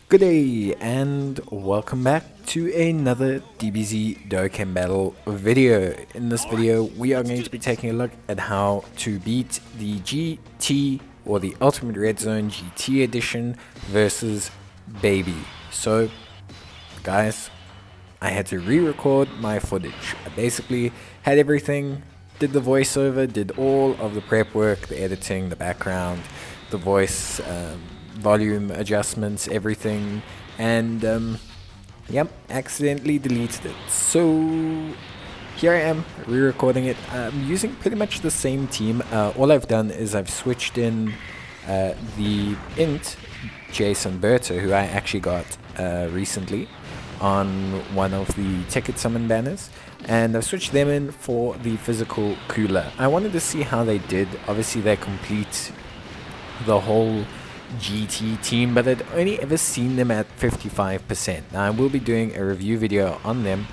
Good day and welcome back to another Dbz Dokkan battle video. In this video, we are going to be taking a look at how to beat the GT or the Ultimate Red Zone GT edition versus Baby. So, guys, I had to re-record my footage. I basically had everything, did the voiceover, did all of the prep work, the editing, the background, the voice, volume adjustments, everything, and yep, accidentally deleted it. So here I am re-recording it. I'm using pretty much the same team. All I've done is I've switched in the int Jason Berta, who I actually got recently on one of the ticket summon banners, and I've switched them in for the physical cooler. I wanted to see how they did. Obviously they complete the whole GT team, but I'd only ever seen them at 55%. Now I will be doing a review video on them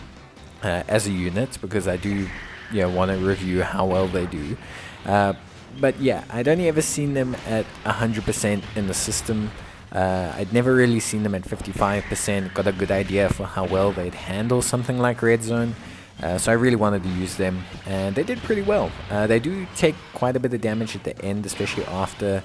as a unit, because I do want to review how well they do. But yeah, I'd only ever seen them at 100% in the system. I'd never really seen them at 55%, got a good idea for how well they'd handle something like Red Zone. So I really wanted to use them, and they did pretty well. They do take quite a bit of damage at the end, especially after,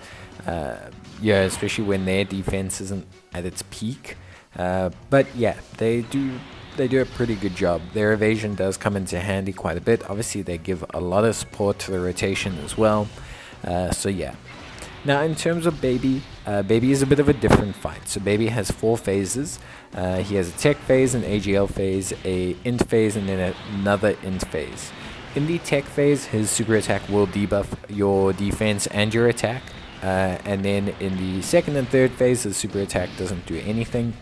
especially when their defense isn't at its peak. But yeah, they do a pretty good job. Their evasion does come into handy quite a bit. Obviously, they give a lot of support to the rotation as well. So yeah. Now, in terms of Baby, Baby is a bit of a different fight. So Baby has 4 phases. He has a tech phase, an AGL phase, a int phase, and then another int phase. In the tech phase, his super attack will debuff your defense and your attack. And then in the second and third phase, his super attack doesn't do anything.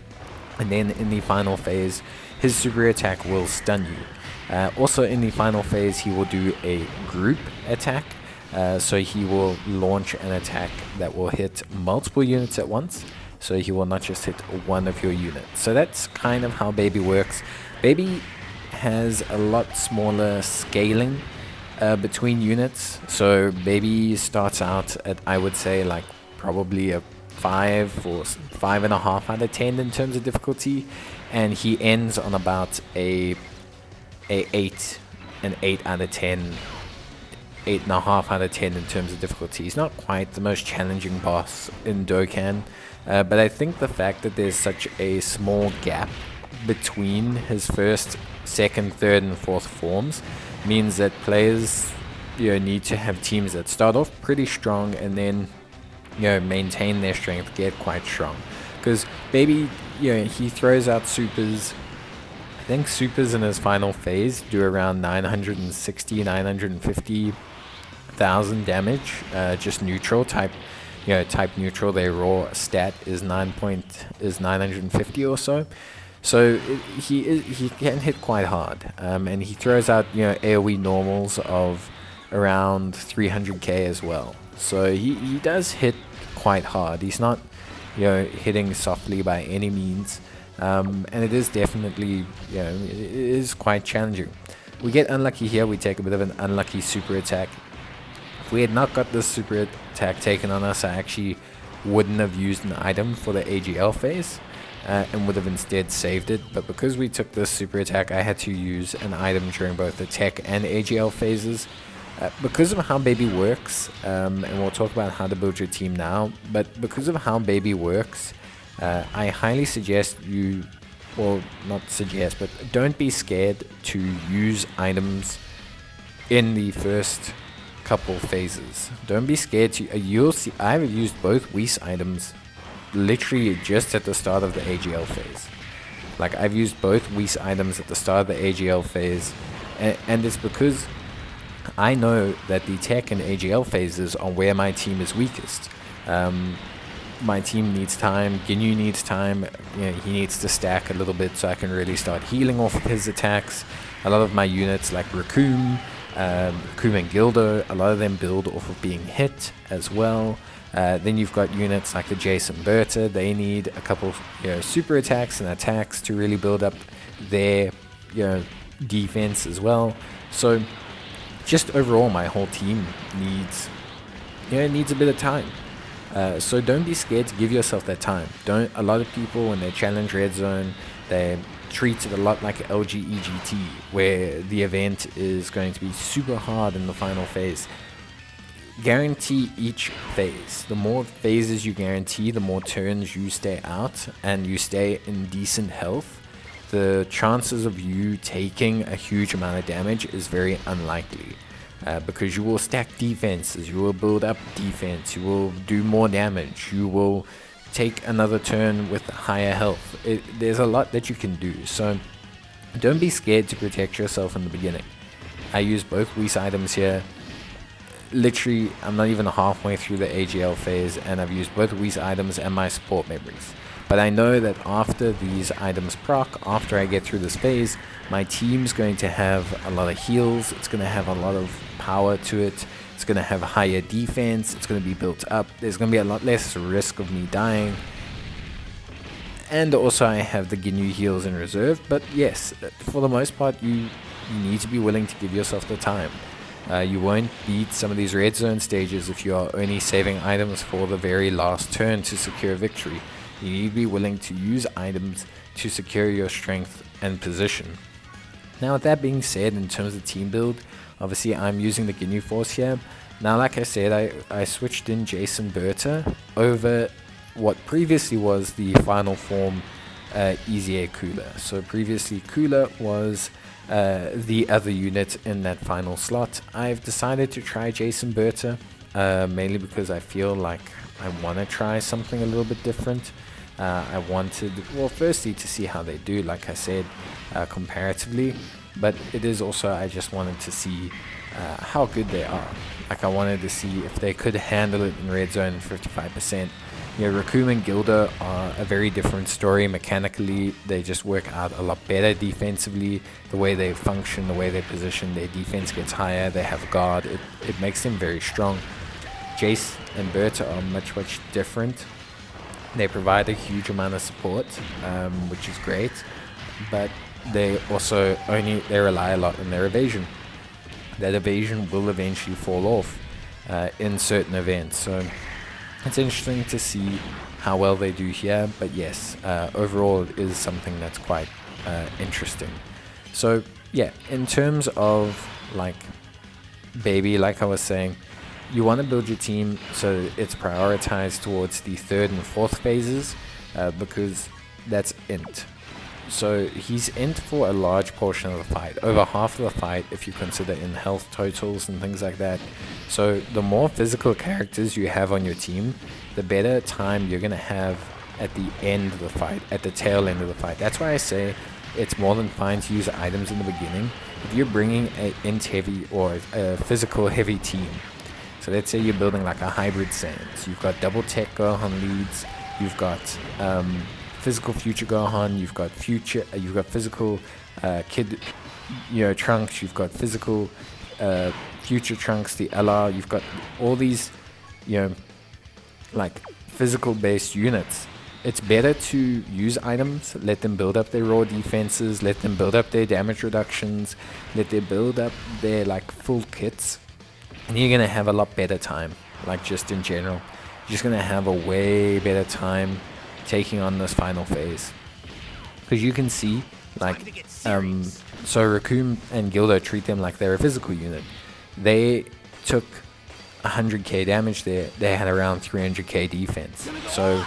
And then in the final phase, his super attack will stun you. Also in the final phase, he will do a group attack. So he will launch an attack that will hit multiple units at once. So he will not just hit one of your units. So that's kind of how Baby works. Baby has a lot smaller scaling between units. So Baby starts out at, I would say, like probably a 5 or 5.5 out of 10 in terms of difficulty, and he ends on about an 8 out of 10. 8.5 out of 10 in terms of difficulty. He's not quite the most challenging boss in Dokkan, but I think the fact that there's such a small gap between his first, second, third, and fourth forms means that players need to have teams that start off pretty strong and then maintain their strength, get quite strong. Because Baby, he throws out supers. I think supers in his final phase do around 960, 950 thousand damage, just neutral type, type neutral. Their raw stat is 950 or so. So he can hit quite hard, and he throws out AOE normals of around 300k as well. So he does hit quite hard. He's not hitting softly by any means, and it is definitely it is quite challenging. We get unlucky here. We take a bit of an unlucky super attack. If we had not got this super attack taken on us, I actually wouldn't have used an item for the AGL phase and would have instead saved it. But because we took this super attack, I had to use an item during both the tech and AGL phases. Because of how Baby works, and we'll talk about how to build your team now, but because of how Baby works, I highly suggest you, well, not suggest, but don't be scared to use items in the first couple phases. Don't be scared to, you'll see, I've used both Whis items literally just at the start of the AGL phase. Like, I've used both Whis items at the start of the AGL phase, and it's because I know that the tech and AGL phases are where my team is weakest. My team needs time, Ginyu needs time, he needs to stack a little bit so I can really start healing off of his attacks. A lot of my units like Raccoon and Gildo, a lot of them build off of being hit as well. Then you've got units like the Jason Berta. They need a couple super attacks and attacks to really build up their defense as well. So just overall, my whole team needs a bit of time. So don't be scared to give yourself that time. A lot of people, when they challenge red zone, they treat it a lot like LGEGT, where the event is going to be super hard in the final phase. Guarantee each phase. The more phases you guarantee, the more turns you stay out and you stay in decent health, the chances of you taking a huge amount of damage is very unlikely. Because you will stack defenses, you will build up defense, you will do more damage, you will take another turn with higher health. There's a lot that you can do, so don't be scared to protect yourself in the beginning. I use both Whis items here. Literally, I'm not even halfway through the AGL phase, and I've used both Whis items and my support memories. But I know that after these items proc, after I get through this phase, my team's going to have a lot of heals, it's going to have a lot of power to it, it's going to have higher defense, it's going to be built up, there's going to be a lot less risk of me dying. And also I have the GNU heals in reserve, but yes, for the most part, you need to be willing to give yourself the time. You won't beat some of these red zone stages if you are only saving items for the very last turn to secure victory. You need to be willing to use items to secure your strength and position. Now, with that being said, in terms of team build, obviously I'm using the GNU Force here. Now, like I said, I switched in Jason Berta over what previously was the final form Easy Kula. So previously Kula was the other unit in that final slot. I've decided to try Jason Berta, mainly because I feel like I want to try something a little bit different. I wanted, well, firstly to see how they do, like I said, comparatively, but it is also, I just wanted to see how good they are. Like, I wanted to see if they could handle it in red zone 55%. You know, Raccoon and Gilda are a very different story. Mechanically, they just work out a lot better defensively. The way they function, the way they position, their defense gets higher, they have guard, it makes them very strong. Jace and Berta are much different. They provide a huge amount of support, which is great, but they also they rely a lot on their evasion. That evasion will eventually fall off in certain events, so it's interesting to see how well they do here. But yes, overall it is something that's quite interesting. So yeah, in terms of like baby, like I was saying, you want to build your team so it's prioritized towards the third and fourth phases, because that's int. So he's int for a large portion of the fight, over half of the fight if you consider in health totals and things like that. So the more physical characters you have on your team, the better time you're going to have at the end of the fight, at the tail end of the fight. That's why I say it's more than fine to use items in the beginning. If you're bringing an int heavy or a physical heavy team, so let's say you're building like a hybrid Sans. You've got double tech Gohan leads. You've got physical future Gohan. You've got physical kid, Trunks. You've got physical future Trunks, the LR. You've got all these, like physical based units. It's better to use items, let them build up their raw defenses, let them build up their damage reductions, let them build up their like full kits. And you're going to have a lot better time, like just in general. You're just going to have a way better time taking on this final phase. Because you can see, like, so Raccoon and Gilda treat them like they're a physical unit. They took 100k damage there, they had around 300k defense. So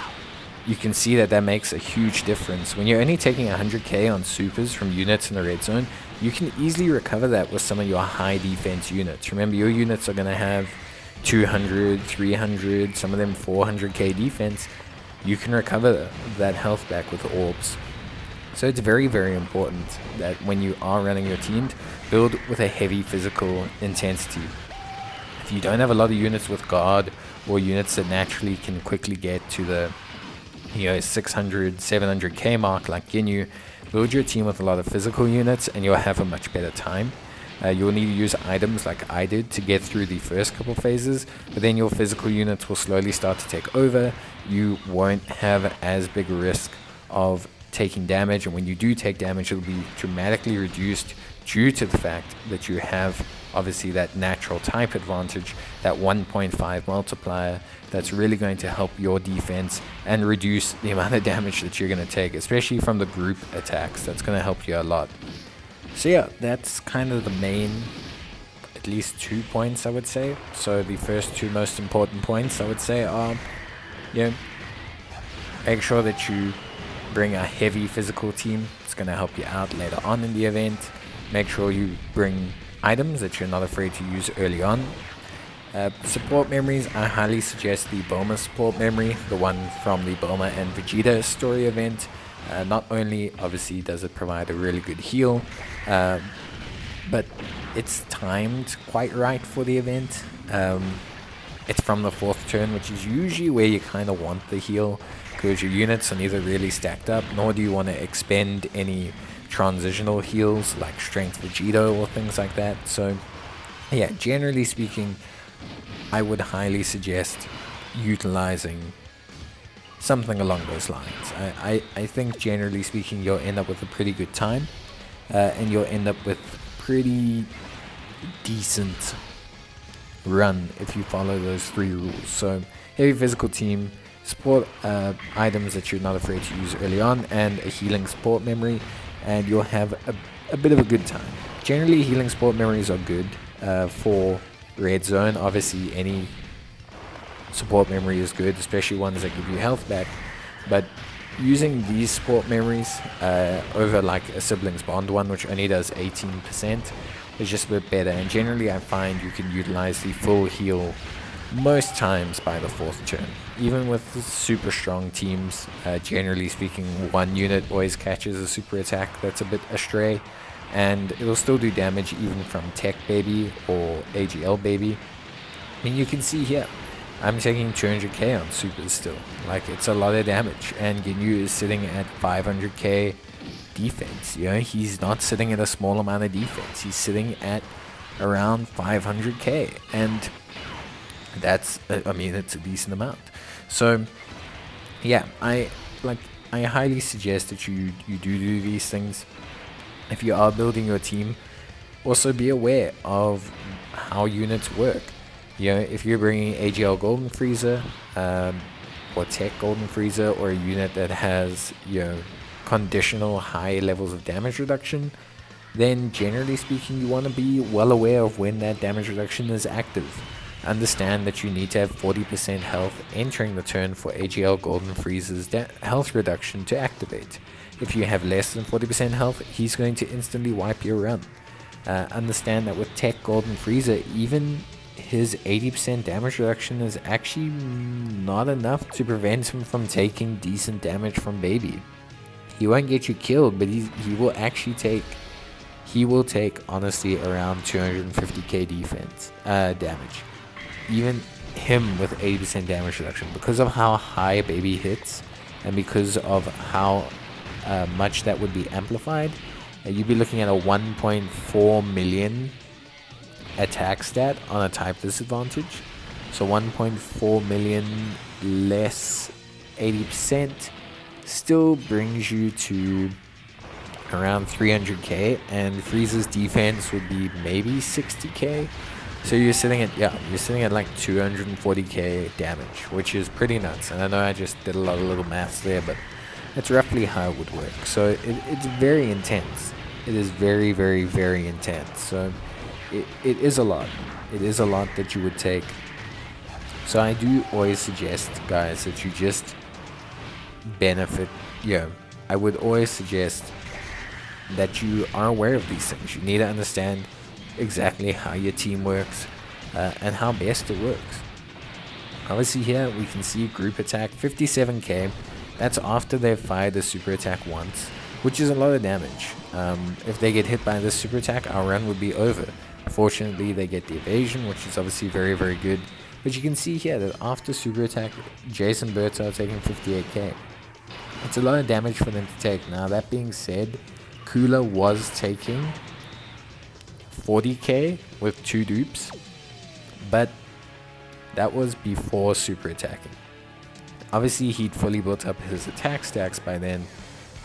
you can see that makes a huge difference. When you're only taking 100k on supers from units in the red zone, you can easily recover that with some of your high defense units. Remember, your units are going to have 200, 300, some of them 400k defense. You can recover that health back with orbs. So it's very important that when you are running your team, build with a heavy physical intensity. If you don't have a lot of units with guard or units that naturally can quickly get to the 600, 700k mark like Ginyu, build your team with a lot of physical units and you'll have a much better time. You'll need to use items like I did to get through the first couple phases, but then your physical units will slowly start to take over. You won't have as big a risk of taking damage, and when you do take damage, it'll be dramatically reduced due to the fact that you have obviously that natural type advantage, that 1.5 multiplier, that's really going to help your defense and reduce the amount of damage that you're going to take, especially from the group attacks. That's going to help you a lot. So yeah, that's kind of the main, at least 2 points I would say. So the first 2 most important points I would say are, make sure that you bring a heavy physical team. It's going to help you out later on in the event. Make sure you bring items that you're not afraid to use early on. Support memories, I highly suggest the Bulma support memory, the one from the Bulma and Vegeta story event. Not only obviously does it provide a really good heal, but it's timed quite right for the event. It's from the 4th turn, which is usually where you kind of want the heal, because your units are neither really stacked up, nor do you want to expend any transitional heals like Strength Vegeta or things like that. So yeah, generally speaking, I would highly suggest utilizing something along those lines. I think generally speaking you'll end up with a pretty good time, and you'll end up with pretty decent run if you follow those 3 rules. So heavy physical team, support items that you're not afraid to use early on, and a healing support memory, and you'll have a bit of a good time. Generally healing support memories are good for red zone. Obviously any support memory is good, especially ones that give you health back, but using these support memories over like a siblings bond one, which only does 18%, is just a bit better. And generally I find you can utilize the full heal most times by the 4th turn. Even with super strong teams, generally speaking, 1 unit always catches a super attack that's a bit astray, and it'll still do damage even from Tech Baby or AGL Baby. I mean, you can see here, I'm taking 200k on supers still. Like, it's a lot of damage, and Ginyu is sitting at 500k defense. He's not sitting at a small amount of defense. He's sitting at around 500k, and that's, I mean, it's a decent amount. So yeah, I highly suggest that you do these things. If you are building your team, also be aware of how units work. If you're bringing AGL Golden Frieza, or Tech Golden Frieza, or a unit that has conditional high levels of damage reduction, then generally speaking you want to be well aware of when that damage reduction is active. Understand that you need to have 40% health entering the turn for AGL Golden Frieza's health reduction to activate. If you have less than 40% health, he's going to instantly wipe your run. Understand that with Tech Golden Frieza, even his 80% damage reduction is actually not enough to prevent him from taking decent damage from Baby. He won't get you killed, but he will actually take, honestly, around 250k defense damage. Even him with 80% damage reduction, because of how high Baby hits and because of how much that would be amplified, you'd be looking at a 1.4 million attack stat on a type disadvantage. So 1.4 million less 80% still brings you to around 300k, and Frieza's defense would be maybe 60k. So you're sitting at like 240k damage, which is pretty nuts. And I know I just did a lot of little maths there, but that's roughly how it would work. So it's very intense. It is very, very, very intense. So it is a lot. It is a lot that you would take. So I do always suggest, guys, that you just benefit. I would always suggest that you are aware of these things. You need to understand exactly how your team works and how best it works. Obviously here we can see group attack 57k. That's after they've fired the super attack once, which is a lot of damage. If they get hit by this super attack, our run would be over. Fortunately they get the evasion, which is obviously very, very good. But you can see here that after super attack, Jason Berta are taking 58k. It's a lot of damage for them to take. Now that being said, Cooler was taking 40k with 2 dupes, but that was before super attacking. Obviously he'd fully built up his attack stacks by then,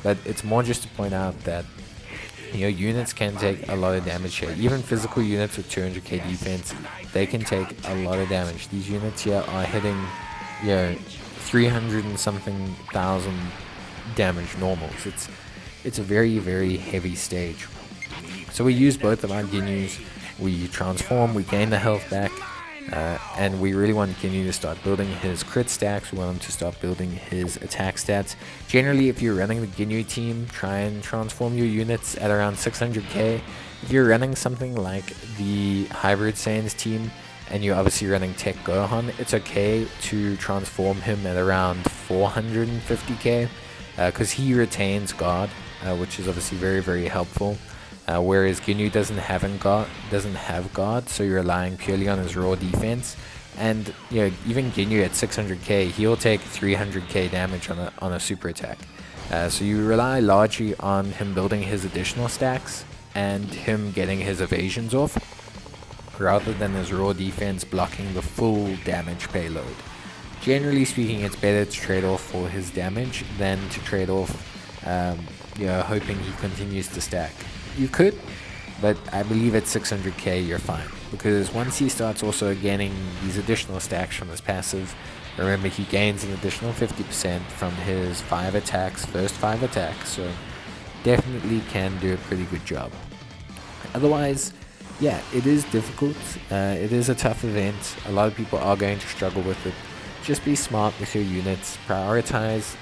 but it's more just to point out that Units can take a lot of damage here. Even physical units with 200k defense, they can take a lot of damage. These units here are hitting, 300 and something thousand damage normals. It's a very, very heavy stage. So we use both of our Ginyus. We transform, we gain the health back, and we really want Ginyu to start building his crit stacks. We want him to start building his attack stats. Generally, if you're running the Ginyu team, try and transform your units at around 600k. If you're running something like the Hybrid Saiyans team, and you're obviously running Tech Gohan, it's okay to transform him at around 450k, because he retains guard, which is obviously very, very helpful. Whereas Ginyu doesn't have guard, so you're relying purely on his raw defense. And even Ginyu at 600k, he'll take 300k damage on a super attack. So you rely largely on him building his additional stacks and him getting his evasions off, rather than his raw defense blocking the full damage payload. Generally speaking, it's better to trade off for his damage than to trade off, hoping he continues to stack. You could, but I believe at 600k you're fine, because once he starts also gaining these additional stacks from his passive, remember he gains an additional 50% from his first 5 attacks, so definitely can do a pretty good job. Otherwise, yeah, it is difficult, it is a tough event, a lot of people are going to struggle with it. Just be smart with your units, prioritize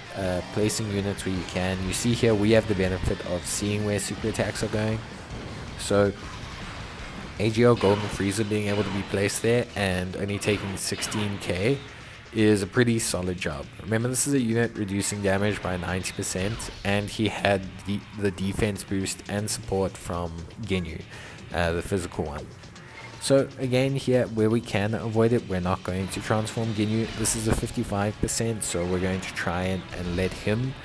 placing units where you can. You see here we have the benefit of seeing where super attacks are going. So AGL Golden Frieza being able to be placed there and only taking 16k is a pretty solid job. Remember, this is a unit reducing damage by 90%, and he had the defense boost and support from Ginyu, the physical one. So again, here where we can avoid it, we're not going to transform Ginyu. This is a 55%, so we're going to try and let him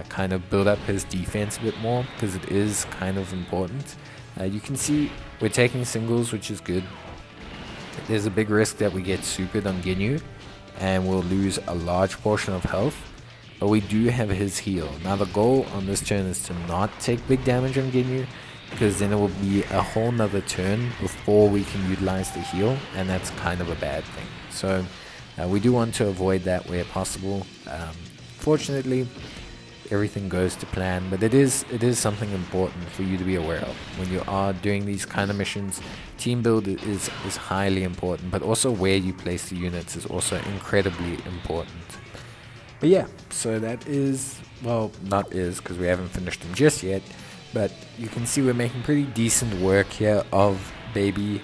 kind of build up his defense a bit more, because it is kind of important. You can see we're taking singles, which is good. There's a big risk that we get supered on Ginyu and we'll lose a large portion of health, but we do have his heal. Now the goal on this turn is to not take big damage on Ginyu, because then it will be a whole nother turn before we can utilize the heal, and that's kind of a bad thing. So we do want to avoid that where possible. Fortunately, everything goes to plan, but it is something important for you to be aware of when you are doing these kind of missions. Team build is highly important, but also where you place the units is also incredibly important. But yeah, so that is, well, not is, because we haven't finished them just yet. But you can see we're making pretty decent work here of Baby.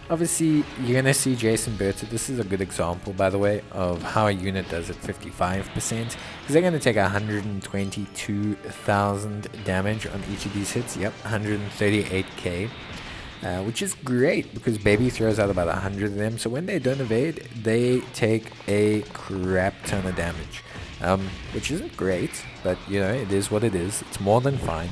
Obviously, you're going to see Jason Berta. This is a good example, by the way, of how a unit does at 55%. Because they're going to take 122,000 damage on each of these hits. Yep, 138k. Which is great, because Baby throws out about 100 of them. So when they don't evade, they take a crap ton of damage. Which isn't great, but it is what it is. It's more than fine.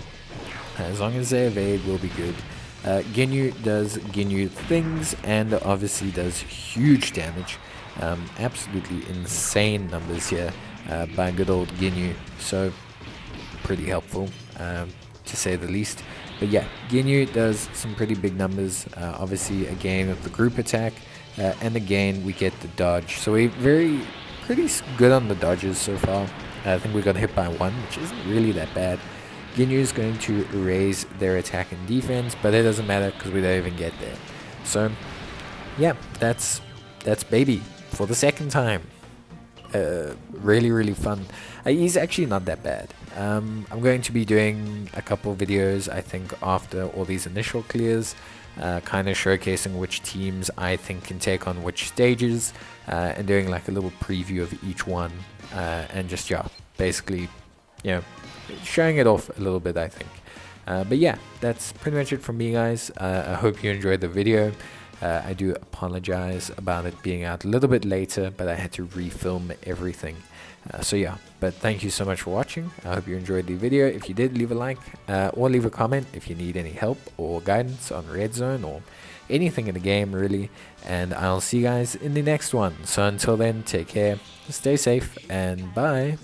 As long as they evade, we'll be good. Ginyu does Ginyu things, and obviously does huge damage. Absolutely insane numbers here by good old Ginyu. So pretty helpful, to say the least. But yeah, Ginyu does some pretty big numbers. Obviously, again with the group attack, and again we get the dodge. So we're pretty good on the dodges so far. I think we got hit by 1, which isn't really that bad. Ginyu is going to raise their attack and defense, but it doesn't matter because we don't even get there. So yeah, that's Baby for the second time. Really, really fun. He's actually not that bad. I'm going to be doing a couple videos, I think, after all these initial clears, kind of showcasing which teams I think can take on which stages, and doing like a little preview of each one, and just basically showing it off a little bit, I think. But yeah, that's pretty much it from me, guys. I hope you enjoyed the video. I do apologize about it being out a little bit later, but I had to refilm everything. So yeah, but thank you so much for watching. I hope you enjoyed the video. If you did, leave a like, or leave a comment if you need any help or guidance on Red Zone or anything in the game, really. And I'll see you guys in the next one. So until then, take care, stay safe, and bye.